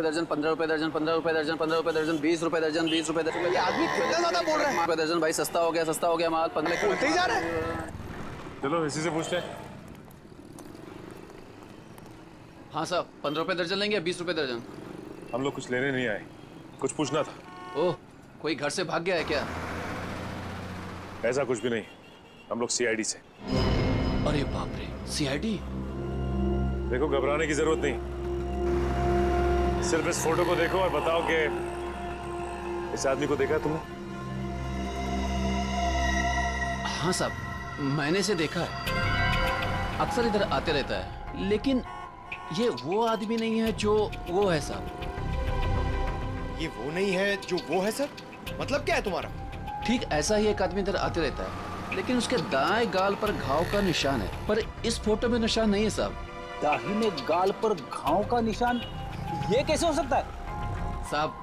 दर्जन, 15 रुपए दर्जन, 15 रुपए दर्जन, 15 रुपए दर्जन, 20 रुपए दर्जन, 20 रुपए दर्जन। ये आदमी कितना ज्यादा बोल रहा है। रुपए दर्जन भाई, सस्ता हो गया माल। 15 बोलते ही जा रहा है। चलो इसी से पूछते हैं। हाँ साहब, 15 रुपए दर्जन लेंगे या 20 रुपए दर्जन? हम लोग कुछ लेने नहीं आए, कुछ पूछना था। ओह, कोई घर से भाग गया है क्या? ऐसा कुछ भी नहीं, हम लोग सीआईडी से। अरे बाप रे, सीआईडी? देखो घबराने की जरूरत नहीं, सिर्फ इस फोटो को देखो और बताओ कि इस आदमी को देखा है तुमने? हाँ साहब, मैंने इसे देखा है, अक्सर इधर आते रहता है, लेकिन ये वो आदमी नहीं है जो वो है साहब। ये वो नहीं है जो वो है सर? मतलब क्या है तुम्हारा? ठीक ऐसा ही एक आदमी इधर आते रहता है, लेकिन उसके दाएं गाल पर घाव का निशान है, पर इस फोटो में निशान नहीं है साहब। दाहिने गाल पर घाव का निशान, ये कैसे हो सकता है? साहब,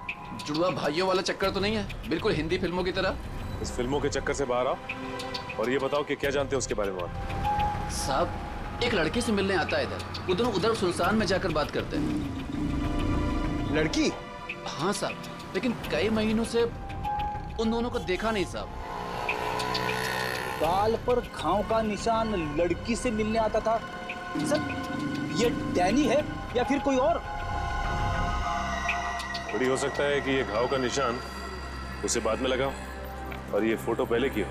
जुड़वा भाइयों वाला चक्कर तो नहीं है? बिल्कुल हिंदी फिल्मों की तरह। इस फिल्मों के चक्कर से बाहर आओ और ये बताओ कि क्या जानते हो उसके बारे में आप? साहब, एक लड़की से मिलने आता है इधर, उधर सुनसान में जाकर बात करते हैं। लड़की? हाँ साहब, लेकिन कई महीनों से उन दोनों को देखा नहीं साहब। गाल पर घाव का निशान, लड़की से मिलने आता था सर। ये डैनी है या फिर कोई और? बड़ी हो सकता है कि ये घाव का निशान उसे बाद में लगा और ये फोटो पहले की हो।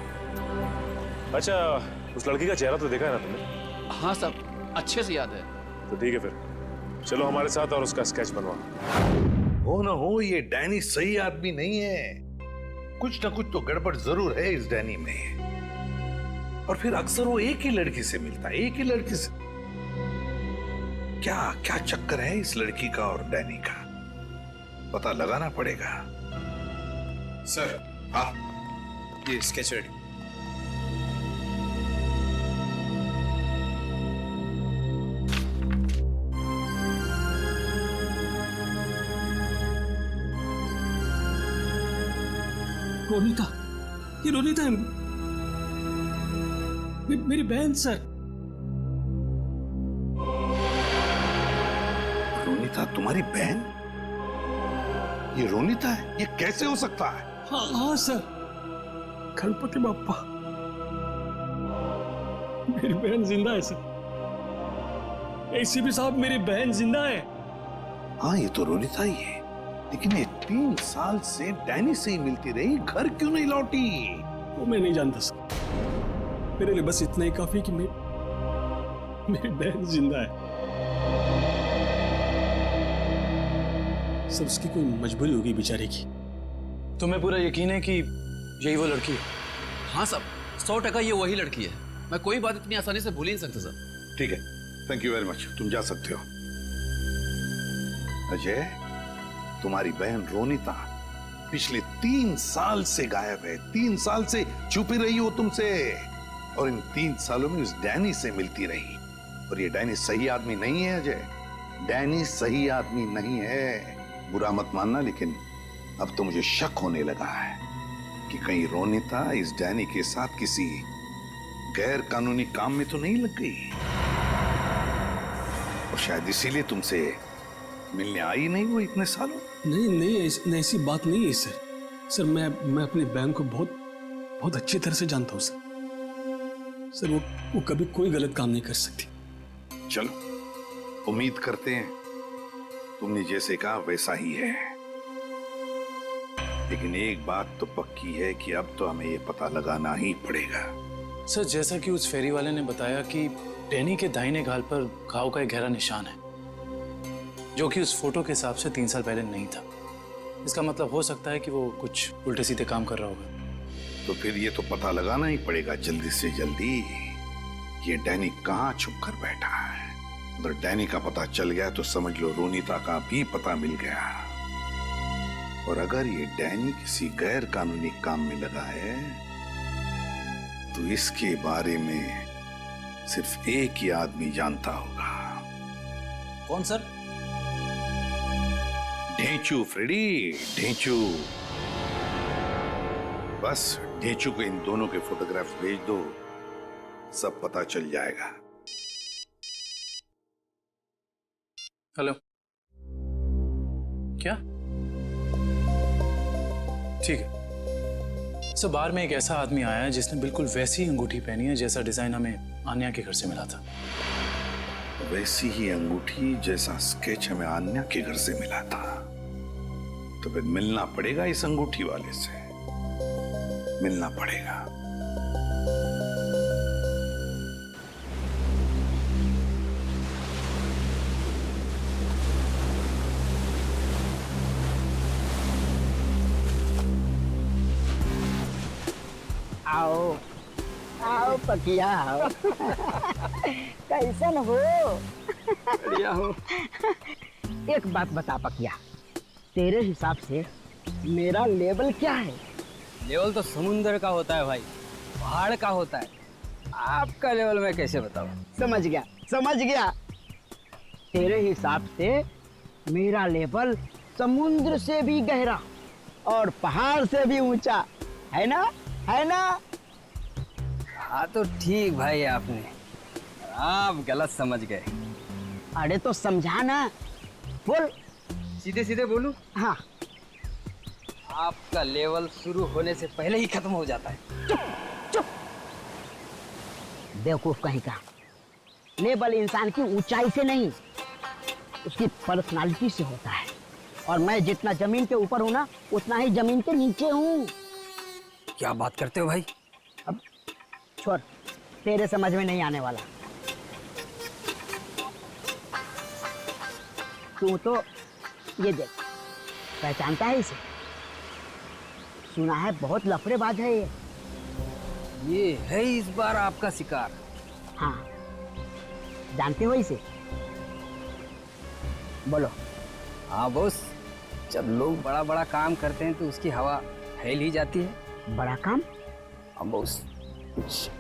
अच्छा, उस लड़की का चेहरा तो देखा है ना तुमने? हाँ साहब, अच्छे से याद है। तो ठीक है, फिर चलो हमारे साथ और उसका स्केच बनवाओ। हो ना हो, ये डैनी सही आदमी नहीं है। कुछ ना कुछ तो गड़बड़ जरूर है इस डैनी में। और फिर अक्सर वो एक ही लड़की से मिलता है, एक ही लड़की से। क्या क्या चक्कर है इस लड़की का और डैनी का, पता लगाना पड़ेगा। सर हाँ, ये स्केच रेडी। रोनिता, ये रोनिता है, मेरी बहन सर। रोनिता तुम्हारी बहन? ये रोनिता है? ये कैसे हो सकता है? हाँ हाँ सर, गणपति बाप्पा, मेरी बहन जिंदा है सर। एसीपी साहब, मेरी बहन जिंदा है। हाँ, ये तो रोनिता ही है, लेकिन ये 3 साल से डैनी से ही मिलती रही, घर क्यों नहीं लौटी? वो मैं नहीं जानता सर, मेरे लिए बस इतना ही काफी कि मेरी बहन जिंदा है सर। उसकी कोई मजबूरी होगी बेचारे की। तुम्हें पूरा यकीन है कि यही वो लड़की है? हाँ साहब, 100% ये वही लड़की है। मैं कोई बात इतनी आसानी से भूल ही नहीं सकता साहब। ठीक है, थैंक यू वेरी मच, तुम जा सकते हो। अजय, तुम्हारी बहन रोनिता पिछले 3 साल से गायब है। 3 साल से छुपी रही हो तुमसे, और इन 3 सालों में उस डैनी से मिलती रही। और ये डैनी सही आदमी नहीं है अजय, डैनी सही आदमी नहीं है। बुरा मत मानना, लेकिन अब तो मुझे शक होने लगा है कि कहीं रोनिता इस डैनी के साथ किसी गैर कानूनी काम में तो नहीं लग गई, और शायद इसीलिए तुमसे मिलने आई नहीं वो इतने सालों। नहीं, ऐसी बात नहीं है सर। सर, मैं अपनी बहन को बहुत अच्छी तरह से जानता हूँ सर। सर, वो कभी कोई गलत काम नहीं कर सकती। चलो, उम्मीद करते हैं तुमने जैसे कहा वैसा ही है। लेकिन एक बात तो पक्की है कि अब तो हमें ये पता लगाना ही पड़ेगा। सर, जैसा कि उस फेरी वाले ने बताया कि डैनी के दाहिने गाल पर घाव का एक गहरा निशान है, जो कि उस फोटो के हिसाब से 3 साल पहले नहीं था। इसका मतलब हो सकता है कि वो कुछ उल्टे सीधे काम कर रहा होगा। तो फिर ये तो पता लगाना ही पड़ेगा जल्दी से जल्दी, ये डैनी कहाँ छुप कर बैठा है। अगर डैनी का पता चल गया तो समझ लो रोनिता का भी पता मिल गया। और अगर ये डैनी किसी गैर कानूनी काम में लगा है तो इसके बारे में सिर्फ एक ही आदमी जानता होगा। कौन सर? ढेंचू फ्रेडी, ढेंचू। बस ढेंचू को इन दोनों के फोटोग्राफ्स भेज दो, सब पता चल जाएगा। हेलो, क्या? ठीक है। सो बार में एक ऐसा आदमी आया है जिसने बिल्कुल वैसी अंगूठी पहनी है जैसा डिजाइन हमें आन्या के घर से मिला था। वैसी ही अंगूठी जैसा स्केच हमें आन्या के घर से मिला था। तो फिर मिलना पड़ेगा इस अंगूठी वाले से, मिलना पड़ेगा। आओ आओ पकिया आओ। कैसन हो? बढ़िया हो। एक बात बता पकिया, तेरे हिसाब से मेरा लेवल क्या है? लेवल तो समुंदर का होता है भाई, पहाड़ का होता है। आपका लेवल मैं कैसे बताऊं? समझ गया समझ गया। तेरे हिसाब से मेरा लेवल समुद्र से भी गहरा और पहाड़ से भी ऊंचा है ना? है ना? हाँ तो ठीक भाई, आपने आप गलत समझ गए। अरे तो समझा ना, बोल। सीधे सीधे बोलूं? हाँ। आपका लेवल शुरू होने से पहले ही खत्म हो जाता है। चुप। बेवकूफ कहीं का। लेवल इंसान की ऊंचाई से नहीं, उसकी पर्सनालिटी से होता है। और मैं जितना जमीन के ऊपर हूं ना, उतना ही जमीन के नीचे हूं। क्या बात करते हो भाई? अब छोड़, तेरे समझ में नहीं आने वाला। तू तो ये देख, पहचानता है इसे? सुना है बहुत लफड़ेबाज है ये। ये है इस बार आपका शिकार। हाँ, जानते हो इसे? बोलो। हाँ बॉस, जब लोग बड़ा बड़ा काम करते हैं तो उसकी हवा फैल ही जाती है। बड़ा काम? हाँ बॉस, कुछ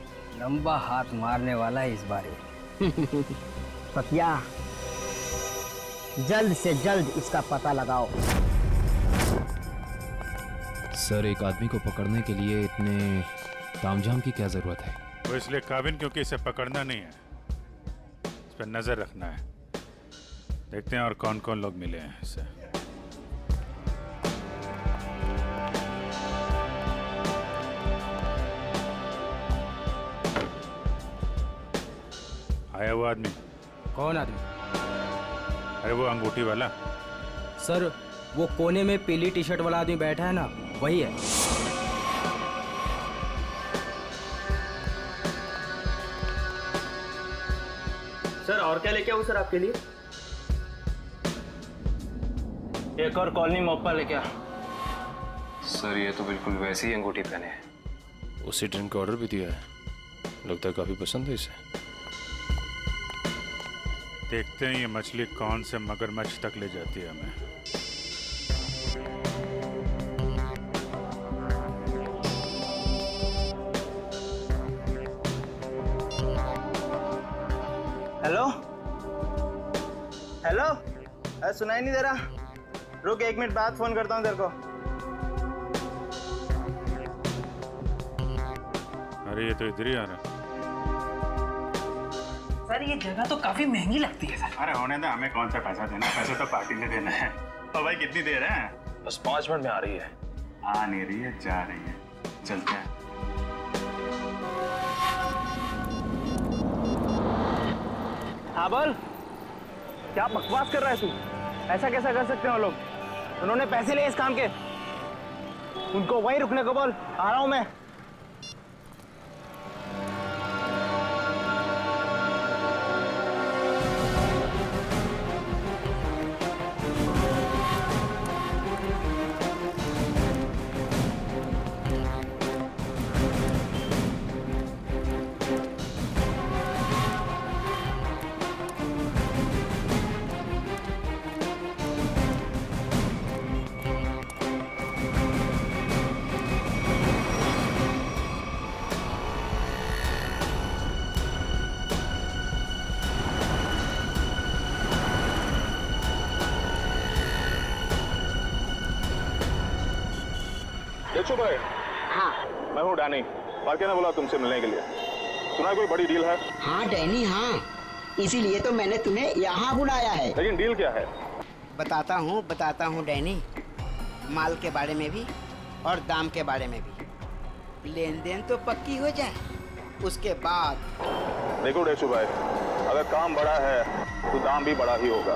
लंबा हाथ मारने वाला है इस बार ये। पतिया, जल्द से जल्द इसका पता लगाओ। सर, एक आदमी को पकड़ने के लिए इतने तामझाम की क्या जरूरत है? वो इसलिए काबिन क्योंकि इसे पकड़ना नहीं है, इस पर नजर रखना है। देखते हैं और कौन कौन लोग मिले हैं इसे। आया वो आदमी? कौन आदमी? अरे वो अंगूठी वाला। सर, वो कोने में पीली टी शर्ट वाला आदमी बैठा है ना, वही है। सर, और क्या लेके आऊं सर आपके लिए? एक और कॉलोनी मोप्पा लेके आ। सर, ये तो बिल्कुल वैसी ही अंगूठी पहने है। उसी ड्रिंक का ऑर्डर भी दिया है, लगता है काफी पसंद है इसे। देखते हैं ये मछली कौन से मगरमच्छ तक ले जाती है हमें। हेलो हेलो, अरे सुनाई नहीं दे रहा? रुक, 1 मिनट बाद फोन करता हूँ तेरे को। अरे ये तो इधर ही आ रहा है। सर, ये जगह तो काफी महंगी लगती है सर। अरे होने दे, हमें कौन सा पैसा देना है, पैसा तो पार्टी ने देना है। तो भाई कितनी देर है? बस 5 मिनट में आ रही है। आ नहीं रही है, जा रही है। चलते हैं। हाँ बोल, क्या बकवास कर रहा है तू? ऐसा कैसा कर सकते हैं वो लोग? उन्होंने पैसे लिए इस काम के, उनको वहीं रुकने को बोल। आ रहा हूं मैं। देखो भाई। हाँ। मैं हूँ डैनी। पार्के ने बोला तुमसे मिलने के लिए। सुना है कोई बड़ी डील है? हाँ डैनी, हाँ, इसीलिए तो मैंने तुम्हें यहाँ बुलाया है। लेकिन डील क्या है? बताता हूँ डैनी, माल के बारे में भी और दाम के बारे में भी। लेन देन तो पक्की हो जाए, उसके बाद। देखो डेशू भाई, अगर काम बड़ा है तो दाम भी बड़ा ही होगा।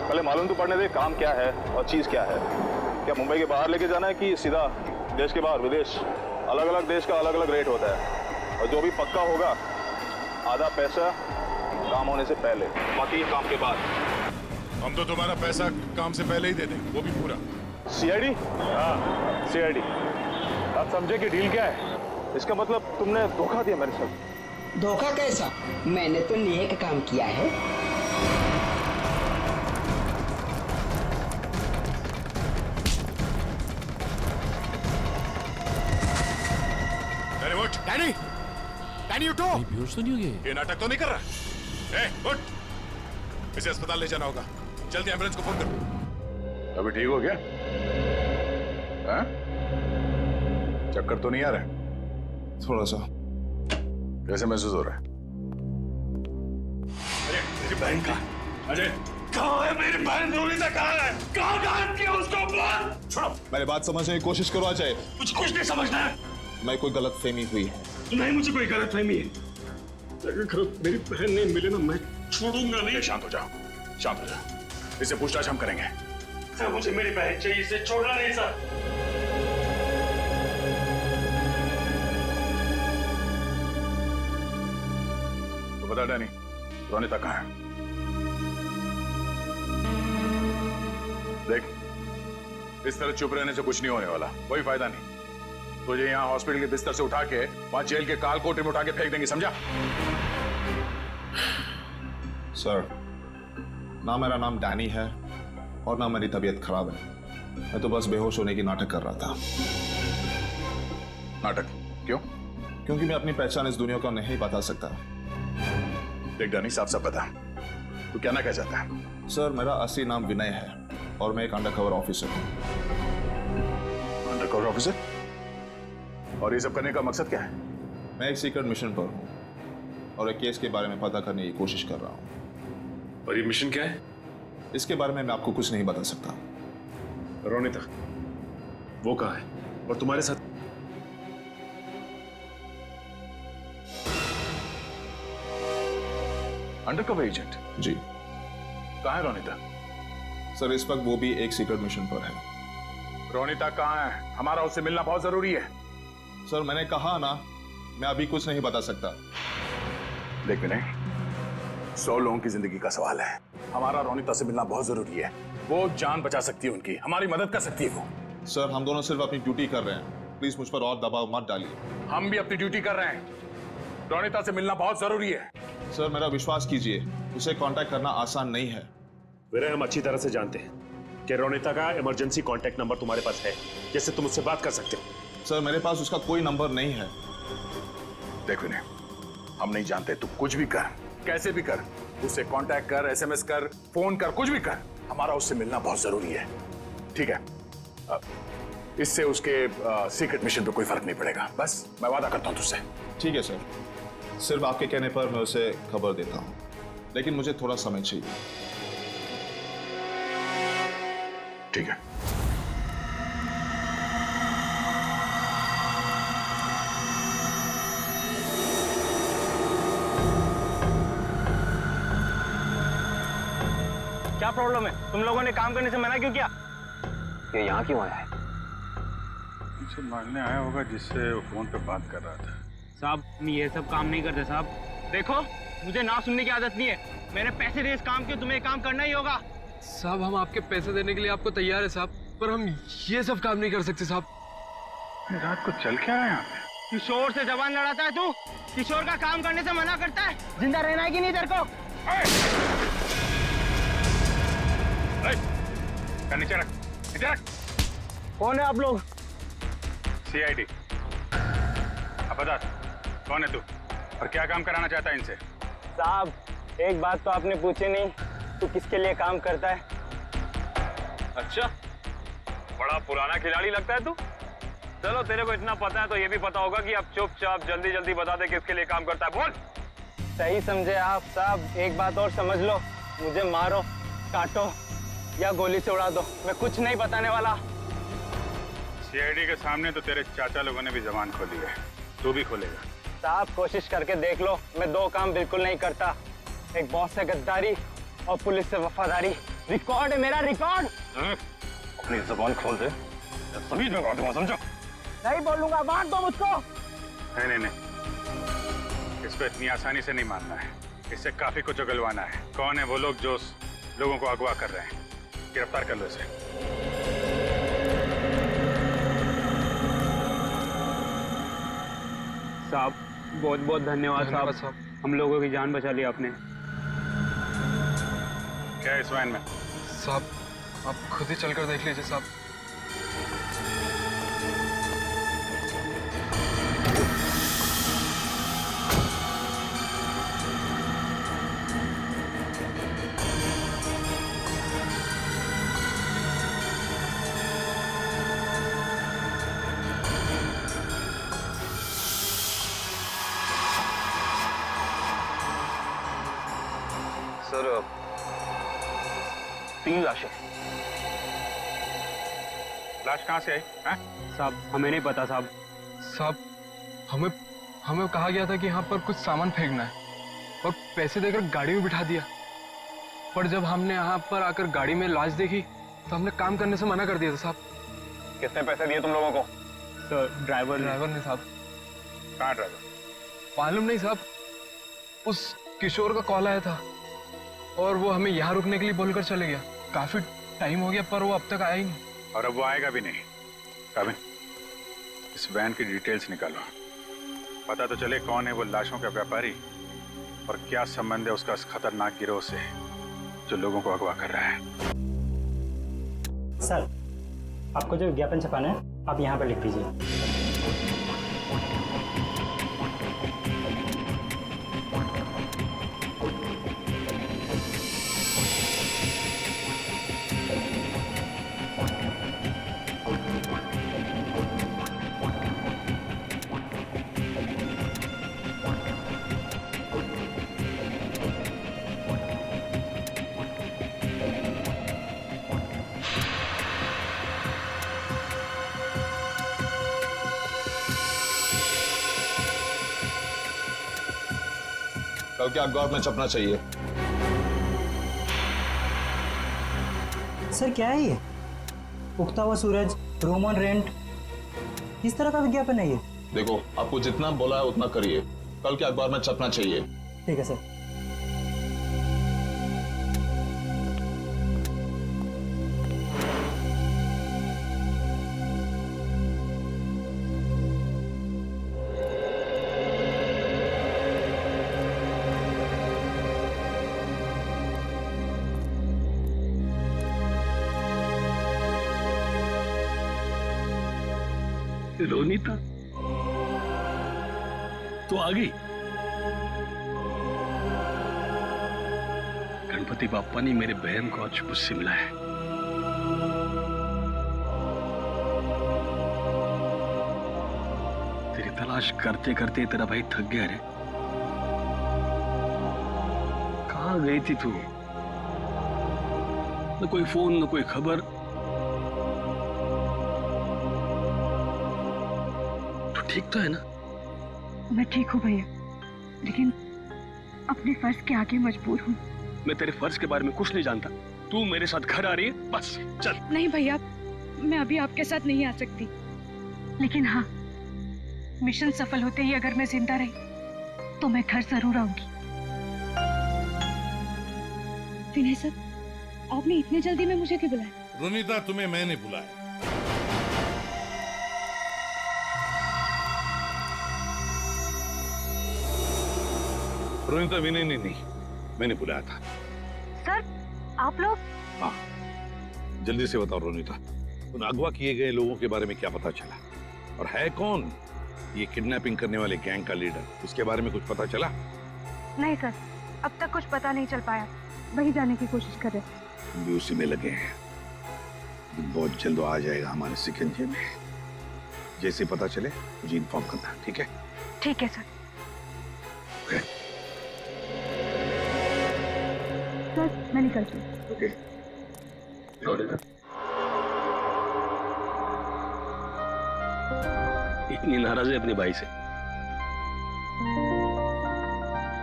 पहले मालूम तो पड़ने दे काम क्या है और चीज़ क्या है। क्या मुंबई के बाहर लेके जाना है कि सीधा देश के बाहर विदेश? अलग अलग देश का अलग अलग रेट होता है, और जो भी पक्का होगा आधा पैसा काम होने से पहले, बाकी काम के बाद। हम तो तुम्हारा पैसा काम से पहले ही दे देंगे, वो भी पूरा। सीआईडी? हाँ सीआईडी। आप समझे कि डील क्या है? इसका मतलब तुमने धोखा दिया मेरे साथ। धोखा कैसा? मैंने तो नेक काम किया है। अरे उठ डैनी, डैनी उठो। बेहोश तो नहीं हो गए? ये नाटक तो नहीं कर रहा? उठ, इसे अस्पताल ले जाना होगा। जल्दी एम्बुलेंस को फोन करो। अभी ठीक हो गया? हाँ? चक्कर तो नहीं आ रहा? थोड़ा सा। कैसे महसूस हो रहा है? अरे मेरी बहन कहाँ? अजय कहाँ है मेरी बहन? रोनिता कहाँ है? कहाँ गायब किया उसको? बोल। छोड़ो। मेरी बात समझने की कोशिश करो अजय। मुझे कुछ नहीं समझना है। मैं कोई गलत फहमी हुई है। नहीं, मुझे कोई गलत फहमी है। अगर मेरी बहन नहीं मिले ना, मैं छोड़ूंगा नहीं। शांत हो जाओ, शांत हो जाओ। इससे पूछताछ हम करेंगे। सर मुझे मेरी बहन चाहिए, इसे छोड़ना नहीं सर। तो बता डैनी, रोनिता कहाँ है? देख, इस तरह चुप रहने से कुछ नहीं होने वाला, कोई फायदा नहीं। तुझे यहाँ हॉस्पिटल के बिस्तर से उठा के वहां जेल के काल कोठरी में उठा के फेंक देंगे, समझा? सर, ना मेरा नाम डैनी है और ना मेरी तबीयत खराब है। मैं तो बस बेहोश होने की नाटक कर रहा था। नाटक? क्यों? क्योंकि मैं अपनी पहचान इस दुनिया को नहीं बता सकता। देख डैनी, साफ साफ बता, तू क्या ना कह चाहता है? सर, मेरा असली नाम विनय है और मैं एक अंडरकवर ऑफिसर हूँ। Undercover officer? और ये सब करने का मकसद क्या है? मैं एक सीक्रेट मिशन पर हूँ और एक केस के बारे में पता करने की कोशिश कर रहा हूँ। और ये मिशन क्या है? इसके बारे में मैं आपको कुछ नहीं बता सकता। रोनिता वो कहाँ है और तुम्हारे साथ? Undercover agent? जी। कहाँ है रोनिता? सर, इस वक्त वो भी एक सीक्रेट मिशन पर है। रोनिता कहाँ है? हमारा उससे मिलना बहुत जरूरी है। सर, मैंने कहा ना, मैं अभी कुछ नहीं बता सकता। देख विनय, 100 लोगों की जिंदगी का सवाल है। हमारा रोनिता से मिलना बहुत जरूरी है। वो जान बचा सकती है उनकी, हमारी मदद कर सकती है वो। सर, हम दोनों सिर्फ अपनी ड्यूटी कर रहे हैं। प्लीज मुझ पर और दबाव मत डालिए। हम भी अपनी ड्यूटी कर रहे हैं। रोनिता से मिलना बहुत जरूरी है। सर, मेरा विश्वास कीजिए, उसे कांटेक्ट करना आसान नहीं है। विनय, हम अच्छी तरह से जानते हैं कि रोनिता का इमरजेंसी कांटेक्ट नंबर तुम्हारे पास है, जिससे तुम उससे बात कर सकते हो। सर, मेरे पास उसका कोई नंबर नहीं है। देख विनय, हम नहीं जानते, तू कुछ भी कर, कैसे भी कर, उससे कांटेक्ट कर, एसएमएस कर, फोन कर, कुछ भी कर, हमारा उससे मिलना बहुत जरूरी है, ठीक है? इससे उसके सीक्रेट मिशन पे कोई फर्क नहीं पड़ेगा। बस मैं वादा करता हूं तुझसे। ठीक है सर, सिर्फ आपके कहने पर मैं उसे खबर देता हूं, लेकिन मुझे थोड़ा समय चाहिए। ठीक है। क्या प्रॉब्लम है? तुम लोगों ने काम करने से मना क्यों किया? ये यहाँ क्यों आया है? मुझे मांगने आया होगा जिससे वो फोन पे बात कर रहा था। साहब, ये सब काम नहीं करते साहब। देखो, मुझे ना सुनने की आदत नहीं है। मैंने पैसे दिए इस काम के, तुम्हें काम करना ही होगा। साहब, हम आपके पैसे देने के लिए आपको तैयार है साहब, पर हम ये सब काम नहीं कर सकते साहब। रात को चल क्या है यहाँ पे? किशोर से जबान लड़ाता है तू? किशोर का काम करने से मना करता है? जिंदा रहना है कि नहीं तेरे को? नीचे रख, नीचे रख। कौन है आप लोग? सीआईडी। अब बता, कौन है तू और क्या काम कराना चाहता है इनसे? साहब, एक बात तो आपने पूछी नहीं, तू किसके लिए काम करता है? अच्छा, बड़ा पुराना खिलाड़ी लगता है तू। चलो, तेरे को इतना पता है तो ये भी पता होगा कि अब चुपचाप जल्दी जल्दी बता दे किसके लिए काम करता है। बोल। सही समझे आप साहब। एक बात और समझ लो, मुझे मारो, काटो, या गोली से उड़ा दो, मैं कुछ नहीं बताने वाला। सीआईडी के सामने तो तेरे चाचा लोगों ने भी जबान खोली है, तू भी खोलेगा। साहब कोशिश करके देख लो, मैं दो काम बिल्कुल नहीं करता, एक बॉस से गद्दारी और पुलिस से वफादारी। रिकॉर्ड है मेरा, रिकॉर्ड। अपनी जबान खोल दे, सभी लगा दूंगा, समझो? नहीं बोलूंगा, मार दो मुझको। नहीं, इस पे इतनी आसानी से नहीं मानना है, इससे काफी कुछ उगलवाना है। कौन है वो लोग जो उस लोगों को अगवा कर रहे हैं? गिरफ्तार कर लो इसे। साहब बहुत बहुत धन्यवाद साहब, हम लोगों की जान बचा ली आपने। क्या है इस वैन में? साहब आप खुद ही चलकर देख लीजिए साहब। सर 3 लाशें। लाश कहाँ से आई? साहब हमें नहीं पता साहब। साहब हमें कहा गया था कि यहाँ पर कुछ सामान फेंकना है और पैसे देकर गाड़ी में बिठा दिया, पर जब हमने यहाँ पर आकर गाड़ी में लाश देखी तो हमने काम करने से मना कर दिया था साहब। कितने पैसे दिए तुम लोगों को? सर ड्राइवर ने साहब। कहाँ ड्राइवर? मालूम नहीं साहब, उस किशोर का कॉल आया था और वो हमें यहाँ रुकने के लिए बोलकर चले गया। काफी टाइम हो गया पर वो अब तक आया ही नहीं। और अब वो आएगा भी नहीं। काबिन, इस वैन की डिटेल्स निकालो, पता तो चले कौन है वो लाशों का व्यापारी और क्या संबंध है उसका इस खतरनाक गिरोह से जो लोगों को अगवा कर रहा है। सर आपको जो विज्ञापन छपाना है आप यहाँ पर लिख दीजिए। कल के अखबार में छपना चाहिए। सर क्या है ये? उगता हुआ सूरज, रूम ऑन रेंट, किस तरह का विज्ञापन है ये? देखो आपको जितना बोला है उतना करिए, कल के अखबार में छपना चाहिए। ठीक है सर। रोनीता तो आ गई। गणपति बाप्पा ने मेरे बहन को आज मुझसे मिलाया है। तेरी तलाश करते करते तेरा भाई थक गया रे। कहाँ गई थी तू? न कोई फोन न कोई खबर। ठीक तो है ना? मैं ठीक हूँ भैया, लेकिन अपने फर्ज के आगे मजबूर हूँ। मैं तेरे फर्ज के बारे में कुछ नहीं जानता। तू मेरे साथ घर आ रही है, बस चल। नहीं भैया, मैं अभी आपके साथ नहीं आ सकती, लेकिन हाँ, मिशन सफल होते ही अगर मैं जिंदा रही तो मैं घर जरूर आऊंगी। विनय सर, आपने इतनी जल्दी में मुझे क्यों बुलाया? रोनीता तुम्हें मैंने बुलाया। रोनीता विनय ने नहीं, मैंने बुलाया था। सर आप लोग? हाँ, जल्दी से बताओ रोनीता, उन अगवा किए गए लोगों के बारे में क्या पता चला? और है कौन ये किडनैपिंग करने वाले गैंग का लीडर? उसके बारे में कुछ पता चला? नहीं सर, अब तक कुछ पता नहीं चल पाया, वही जाने की कोशिश कर रहे। हम भी उसी में लगे हैं, बहुत जल्द आ जाएगा हमारे शिकंजे में। जैसे पता चले मुझे इन्फॉर्म करना, ठीक है? ठीक है सर। सर मैं निकलती हूँ। ओके। इतनी नाराज है अपने भाई से,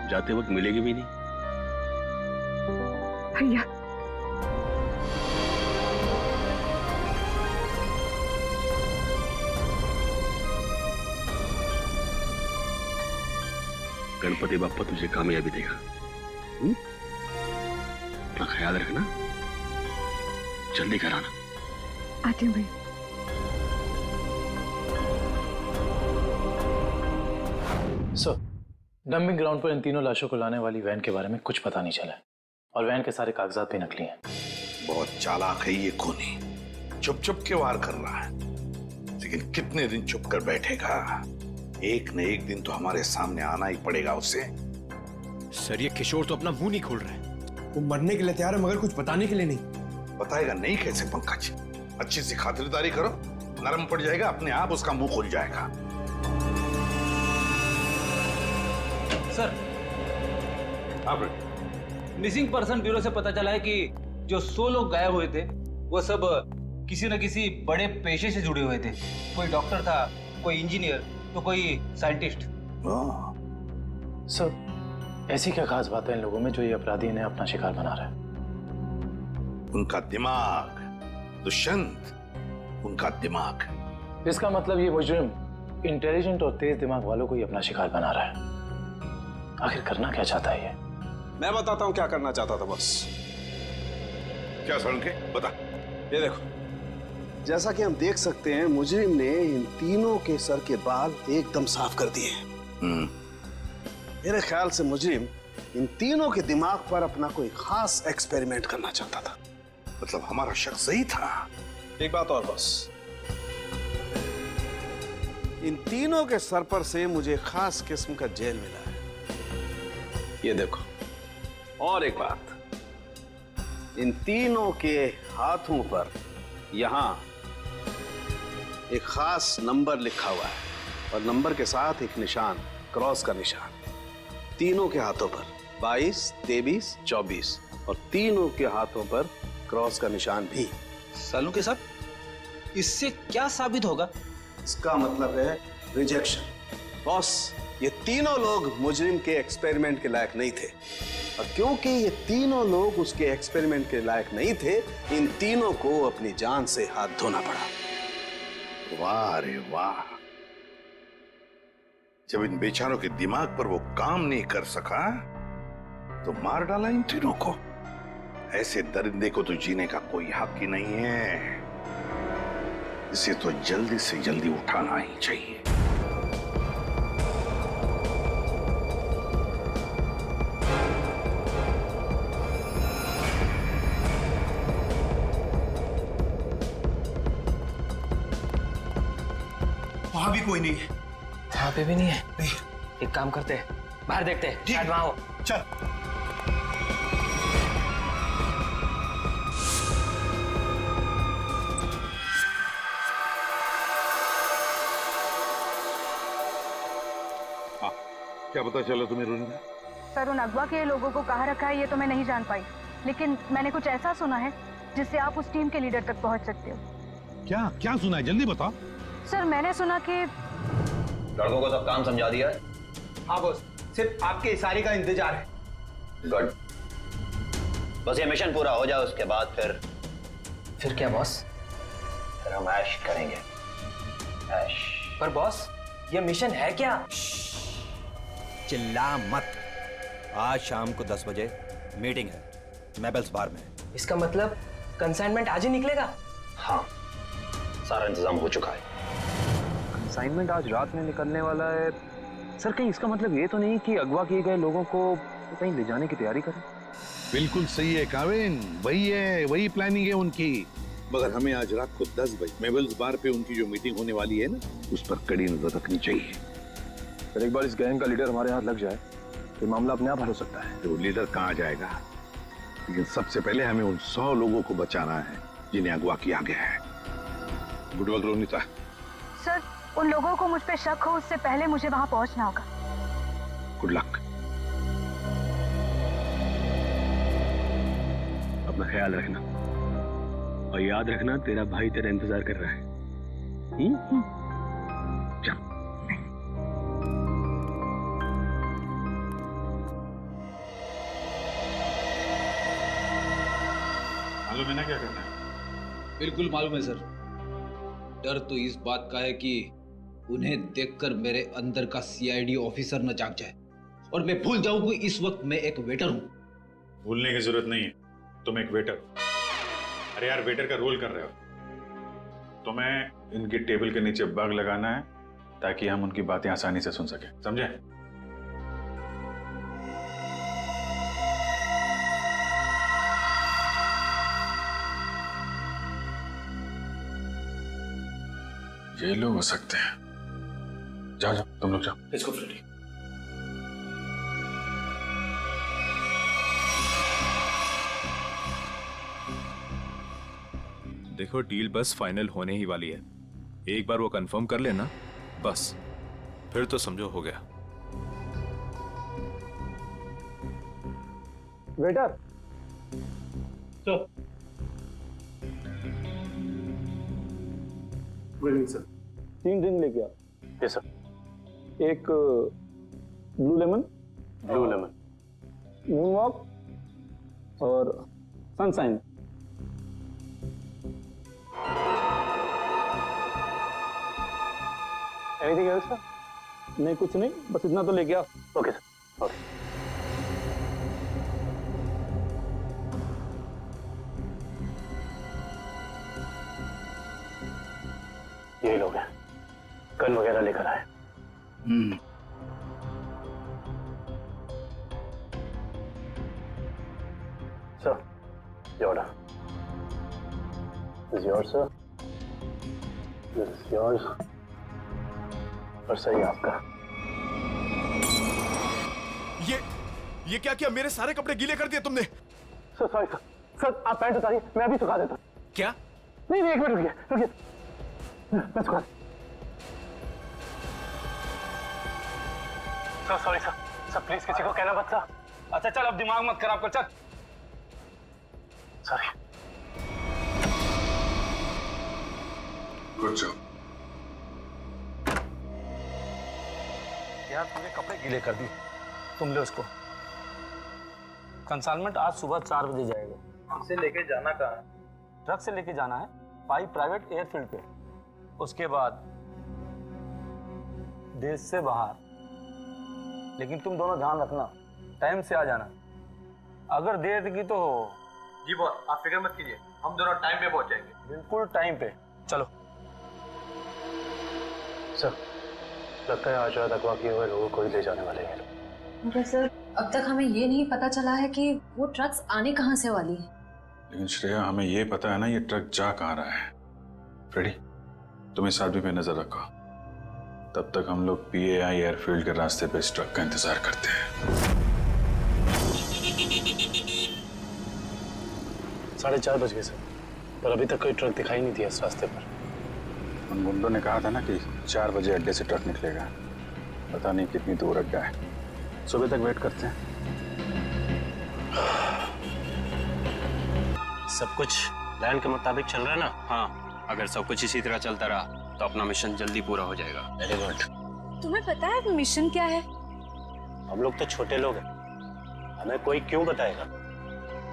जाते वक्त मिलेगी भी नहीं। भैया गणपति बाप्पा तुझे कामयाबी देगा। अपना ख्याल रखना, जल्दी कराना। आती हूँ भैया। डंपिंग ग्राउंड पर इन तीनों लाशों को लाने वाली वैन के बारे में कुछ पता नहीं चला है और वैन के सारे कागजात भी नकली हैं। बहुत चालाक है ये खूनी, चुप चुप के वार कर रहा है, लेकिन कितने दिन चुप कर बैठेगा? एक न एक दिन तो हमारे सामने आना ही पड़ेगा उसे। सर ये किशोर तो अपना मुंह नहीं खोल रहा है। वो मरने के लिए तैयार है मगर कुछ बताने के लिए नहीं। बताएगा नहीं कैसे पंकज? अच्छी सी खातिरदारी करो, नरम पड़ जाएगा, अपने आप उसका मुंह खुल जाएगा। सर, मिसिंग पर्सन ब्यूरो से पता चला है कि जो 100 लोग गायब हुए थे वो सब किसी न किसी बड़े पेशे से जुड़े हुए थे। कोई डॉक्टर था, कोई इंजीनियर, तो कोई साइंटिस्ट। सर, ऐसी क्या खास बात है इन लोगों में जो ये अपराधी इन्हें अपना शिकार बना रहा है? उनका दिमाग दुष्यंत, उनका दिमाग। इसका मतलब ये मुजरिम इंटेलिजेंट और तेज दिमाग वालों को ही अपना शिकार बना रहा है। आखिर करना क्या चाहता है ये? मैं बताता हूँ क्या करना चाहता था बस। क्या सुन के बता। ये देखो, जैसा कि हम देख सकते हैं मुजरिम ने इन तीनों के सर के बाल एकदम साफ कर दिए। मेरे ख्याल से मुजरिम इन तीनों के दिमाग पर अपना कोई खास एक्सपेरिमेंट करना चाहता था। मतलब हमारा शक सही था। एक बात और बस, इन तीनों के सर पर से मुझे खास किस्म का जेल मिला है। ये देखो, और एक बात, इन तीनों के हाथों पर यहां एक खास नंबर लिखा हुआ है और नंबर के साथ एक निशान, क्रॉस का निशान। तीनों के हाथों पर 22, 23, 24 और तीनों के हाथों पर क्रॉस का निशान भी। सालू के साथ इससे क्या साबित होगा? इसका मतलब है रिजेक्शन। बॉस, ये तीनों लोग मुजरिम के एक्सपेरिमेंट के लायक नहीं थे और क्योंकि ये तीनों लोग उसके एक्सपेरिमेंट के लायक नहीं थे, इन तीनों को अपनी जान से हाथ धोना पड़ा। वाह रे वाह, जब इन बेचारों के दिमाग पर वो काम नहीं कर सका तो मार डाला इन तीनों को। ऐसे दरिंदे को तो जीने का कोई हक ही नहीं है। इसे तो जल्दी से जल्दी उठाना ही चाहिए। वहां भी कोई नहीं है। वहां पे भी नहीं है। नहीं। एक काम करते हैं, बाहर देखते हैं, शायद वहां हो। चल। क्या पता चला तुम्हें रोनिता? सर, उन अगवा के लोगों को कहाँ रखा है ये तो मैं नहीं जान पाई, लेकिन मैंने कुछ ऐसा सुना है जिससे आप उस टीम के लीडर तक पहुंच सकते हो। क्या क्या सुना है, जल्दी बताओ। सर, मैंने सुना कि लड़कों को सब काम समझा दिया है। हाँ बॉस, सिर्फ आपके इशारे का इंतजार है। गुड, बस ये मिशन पूरा हो जाए उसके बाद फिर क्या बॉस? फिर हम ऐश करेंगे। ऐश। पर बॉस, ये मिशन है क्या? चिल्ला मत। आज शाम को 10 बजे मीटिंग है मेबल्स बार में। इसका मतलब कंसाइनमेंट आज ही निकलेगा? हाँ, सारा इंतजाम हो चुका है। कंसाइनमेंट आज रात में निकलने वाला है। सर, कहीं इसका मतलब ये तो नहीं कि अगवा किए गए लोगों को कहीं ले जाने की तैयारी करें? बिल्कुल सही है काविन, वही है, वही प्लानिंग है उनकी। मगर हमें आज रात को 10 बजे मेबल्स बार पे उनकी जो मीटिंग होने वाली है ना, उस पर कड़ी नजर रखनी चाहिए। सर, एक बार इस गैंग का लीडर हमारे हाथ लग जाए तो मामला अपने आप हल हो सकता है। तो लीडर कहाँ जाएगा, लेकिन सबसे पहले हमें उन 100 लोगों को बचाना है जिन्हें अगवा किया गया है। Good work Ronita. सर, उन लोगों को मुझ पे शक हो उससे पहले मुझे वहां पहुंचना होगा। Good luck. अपना ख्याल रखना। और याद रखना तेरा भाई तेरा इंतजार कर रहा है। चल। मालूम है ना क्या करना है? बिल्कुल मालूम है सर। डर तो इस बात का है कि उन्हें देखकर मेरे अंदर का सीआईडी ऑफिसर न जाग जाए और मैं भूल जाऊं कि इस वक्त मैं एक वेटर हूं। भूलने की जरूरत नहीं है, तुम एक वेटर। अरे यार, वेटर का रोल कर रहे हो। तुम्हें इनकी टेबल के नीचे बग लगाना है ताकि हम उनकी बातें आसानी से सुन सके, समझे? ये लोग हो सकते हैं। जाओ जाओ, तुम लोग जाओ। Let's go Freddy. देखो, डील बस फाइनल होने ही वाली है। एक बार वो कंफर्म कर लेना बस, फिर तो समझो हो गया। वेटर, तो गुड इवनिंग सर। 3 ड्रिंक लेके आ। Yes sir. एक ब्लू लेमन, मून वॉक और सनशाइन। Anything else sir? नहीं, कुछ नहीं, बस इतना तो लेके आ। Okay sir. ओके। यही लोग हैं, गन वगैरह लेकर आए। Sir, your order. This is yours, sir. This is yours. और सही आपका। ये क्या किया? मेरे सारे कपड़े गीले कर दिए तुमने। Sir sorry sir. सर आप पैंट उतारिए, मैं अभी सुखा देता हूँ। क्या? नहीं, एक मिनट रुकिए। मैं सुखा। Sir sorry sir. Sir please किसी को कहना मत सर। अच्छा चल, अब दिमाग मत खराब कर, चल। सॉरी। Good job. यार तुमने कपड़े गीले कर दिए। तुम ले उसको। कंसाइनमेंट आज सुबह 4 बजे जाएगा। हमसे लेके जाना कहाँ है? ट्रक से लेके जाना है 5 प्राइवेट एयरफील्ड पे। उसके बाद देश से बाहर। लेकिन तुम दोनों ध्यान रखना, टाइम से आ जाना। अगर देर की तो जी बॉस, आप फिक्र मत कीजिए, हम दोनों टाइम पे पहुंच जाएंगे। बिल्कुल टाइम पे। चलो सर, लगता है आज रात अगवा किए हुए लोगों को ही ले जाने वाले हैं। मगर सर, अब तक हमें ये नहीं पता चला है कि वो ट्रक्स आने कहाँ से वाली है। लेकिन श्रेया, हमें ये पता है ना ये ट्रक जा कहाँ रहा है। फ्रेडी, तुम इस आदमी पे नजर रखो। तब तक हम लोग PAI एयरफील्ड के रास्ते पे इस ट्रक का इंतजार करते हैं। 4:30 बज गए सर, पर अभी तक कोई ट्रक दिखाई नहीं दिया इस रास्ते पर। उन गुंडों ने कहा था ना कि 4 बजे अड्डे से ट्रक निकलेगा। पता नहीं कितनी दूर अड्डा है। सुबह तक वेट करते हैं। सब कुछ प्लान के मुताबिक चल रहा है ना? हाँ, अगर सब कुछ इसी तरह चलता रहा तो अपना मिशन जल्दी पूरा हो जाएगा। Very good. तुम्हें पता है मिशन क्या है? हम लोग तो छोटे लोग हैं, हमें कोई क्यों बताएगा?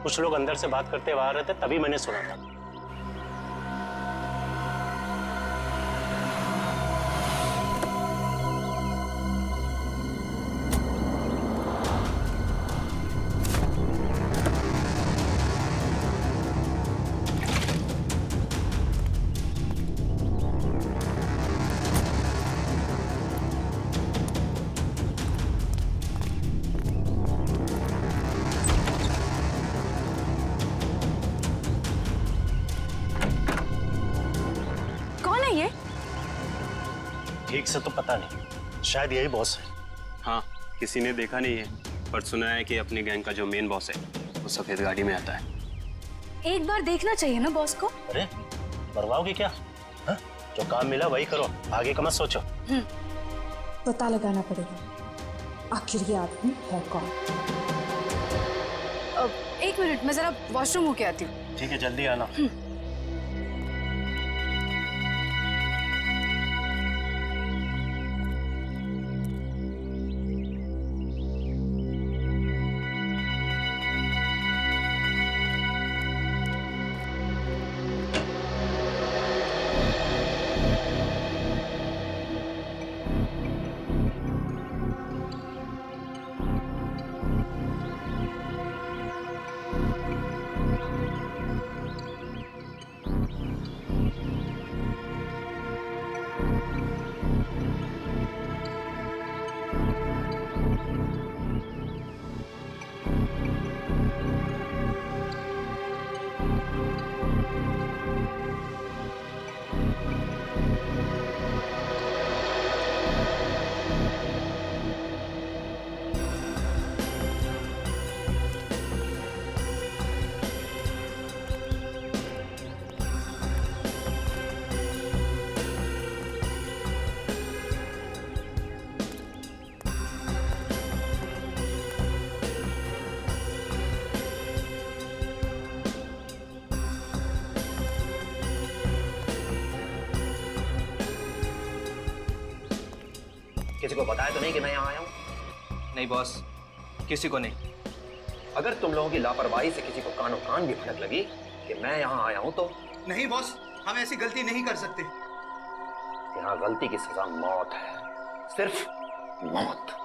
कुछ लोग अंदर से बात करते हुए आ रहे थे, तभी मैंने सुना था। ठीक से तो पता नहीं, शायद यही बॉस है। हाँ, किसी ने देखा नहीं है, पर सुना है कि अपनी गैंग का जो मेन बॉस है वो सफेद गाड़ी में आता है। एक बार देखना चाहिए ना बॉस को। अरे मरवाओगे क्या? हा? जो काम मिला वही करो, आगे का मत सोचो। पता लगाना पड़ेगा आखिर ये आदमी है कौन। एक मिनट, मैं जरा वॉशरूम होके आती हूँ। ठीक है, जल्दी आना। किसी को बताया तो नहीं कि मैं यहाँ आया हूँ? नहीं बॉस, किसी को नहीं। अगर तुम लोगों की लापरवाही से किसी को कानों कान भी भनक लगी कि मैं यहाँ आया हूँ तो? नहीं बॉस, हम ऐसी गलती नहीं कर सकते। यहाँ गलती की सजा मौत है, सिर्फ मौत।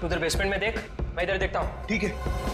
उधर बेसमेंट में देख, मैं इधर देखता हूँ। ठीक है।